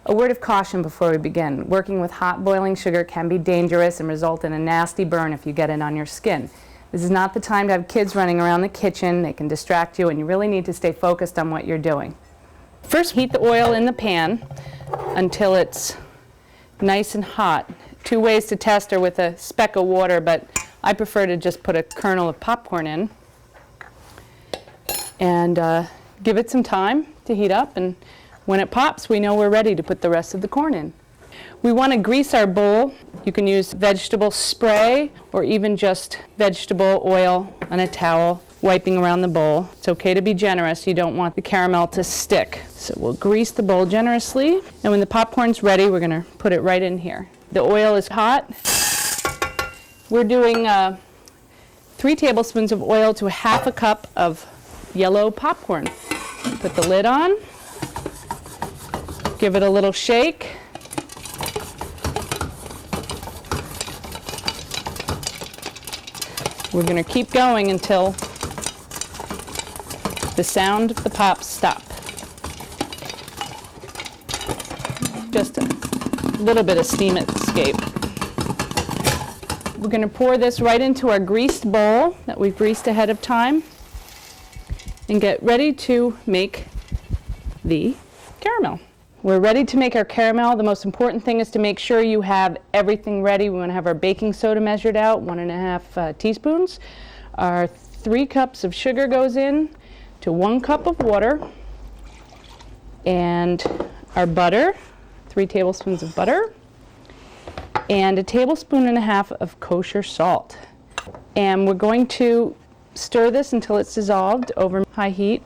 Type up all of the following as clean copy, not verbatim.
A word of caution before we begin. Working with hot boiling sugar can be dangerous and result in a nasty burn if you get it on your skin. This is not the time to have kids running around the kitchen. They can distract you, and you really need to stay focused on what you're doing. First, heat the oil in the pan until it's nice and hot. Two ways to test are with a speck of water, but I prefer to just put a kernel of popcorn in and give it some time to heat up, and when it pops, we know we're ready to put the rest of the corn in. We want to grease our bowl. You can use vegetable spray or even just vegetable oil on a towel, wiping around the bowl. It's okay to be generous. You don't want the caramel to stick. So we'll grease the bowl generously, and when the popcorn's ready, we're going to put it right in here. The oil is hot. We're doing 3 tablespoons of oil to 1/2 cup of yellow popcorn. Put the lid on. Give it a little shake. We're going to keep going until the sound of the pops stop. Just a little bit of steam escape. We're going to pour this right into our greased bowl that we've greased ahead of time and get ready to make the caramel. We're ready to make our caramel. The most important thing is to make sure you have everything ready. We want to have our baking soda measured out, 1½ teaspoons. Our 3 cups of sugar goes in to 1 cup of water. And our butter, 3 tablespoons of butter. And 1.5 tablespoons of kosher salt. And we're going to stir this until it's dissolved over high heat.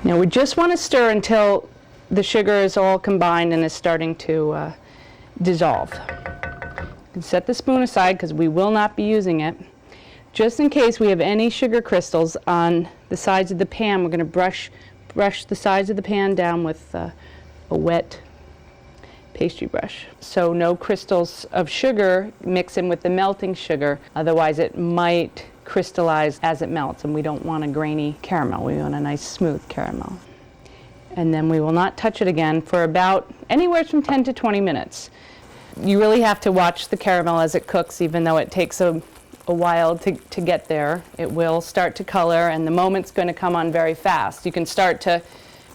Now we just want to stir until the sugar is all combined and is starting to dissolve. You can set the spoon aside because we will not be using it. Just in case we have any sugar crystals on the sides of the pan, we're going to brush the sides of the pan down with a wet pastry brush. So no crystals of sugar mix in with the melting sugar, otherwise it might crystallize as it melts, and we don't want a grainy caramel. We want a nice smooth caramel. And then we will not touch it again for about anywhere from 10 to 20 minutes. You really have to watch the caramel as it cooks, even though it takes a while to get there. It will start to color, and the moment's going to come on very fast. You can start to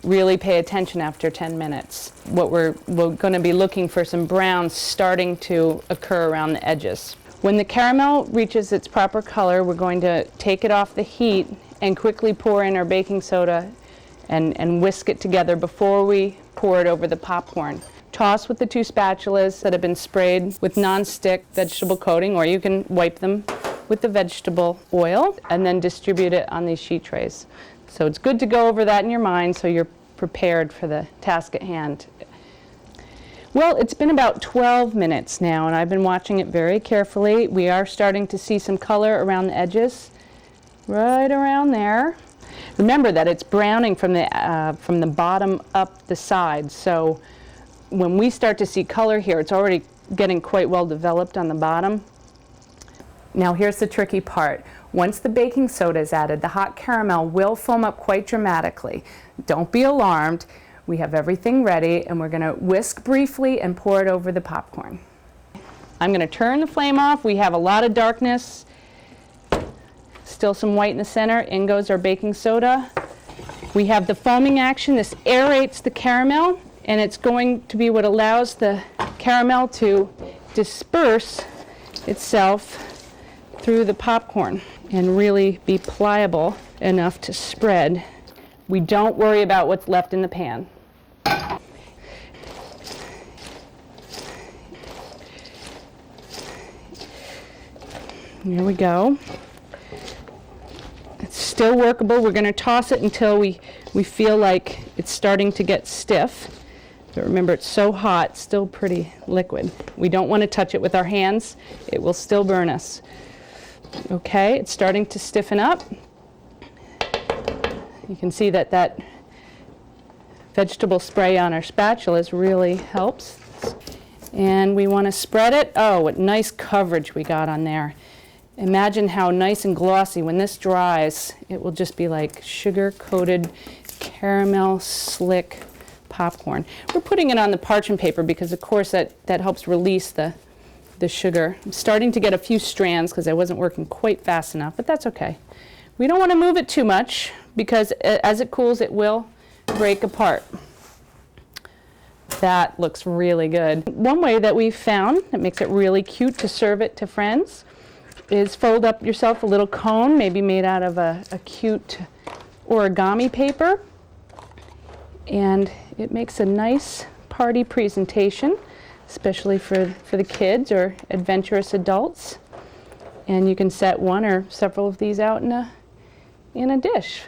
really pay attention after 10 minutes. We're going to be looking for some browns starting to occur around the edges. When the caramel reaches its proper color, we're going to take it off the heat and quickly pour in our baking soda and whisk it together before we pour it over the popcorn. Toss with the 2 spatulas that have been sprayed with non-stick vegetable coating, or you can wipe them with the vegetable oil, and then distribute it on these sheet trays. So it's good to go over that in your mind so you're prepared for the task at hand. Well, it's been about 12 minutes now, and I've been watching it very carefully. We are starting to see some color around the edges, right around there. Remember that it's browning from the bottom up the sides, so when we start to see color here, it's already getting quite well developed on the bottom. Now here's the tricky part. Once the baking soda is added, the hot caramel will foam up quite dramatically. Don't be alarmed. We have everything ready, and we're going to whisk briefly and pour it over the popcorn. I'm going to turn the flame off. We have a lot of darkness. Still some white in the center. In goes our baking soda. We have the foaming action. This aerates the caramel, and it's going to be what allows the caramel to disperse itself through the popcorn and really be pliable enough to spread. We don't worry about what's left in the pan. Here we go. It's still workable. We're going to toss it until we feel like it's starting to get stiff. But remember, it's so hot, it's still pretty liquid. We don't want to touch it with our hands. It will still burn us. Okay, it's starting to stiffen up. You can see that vegetable spray on our spatulas really helps. And we want to spread it. Oh, what nice coverage we got on there. imagine how nice and glossy when this dries. It will just be like sugar-coated caramel slick popcorn. We're putting it on the parchment paper because, of course, that helps release the sugar. I'm starting to get a few strands because I wasn't working quite fast enough, but that's okay. We don't want to move it too much because as it cools, it will break apart. That looks really good. One way that we've found that makes it really cute to serve it to friends is fold up yourself a little cone, maybe made out of a cute origami paper, and it makes a nice party presentation, especially for the kids or adventurous adults. And you can set one or several of these out in a dish.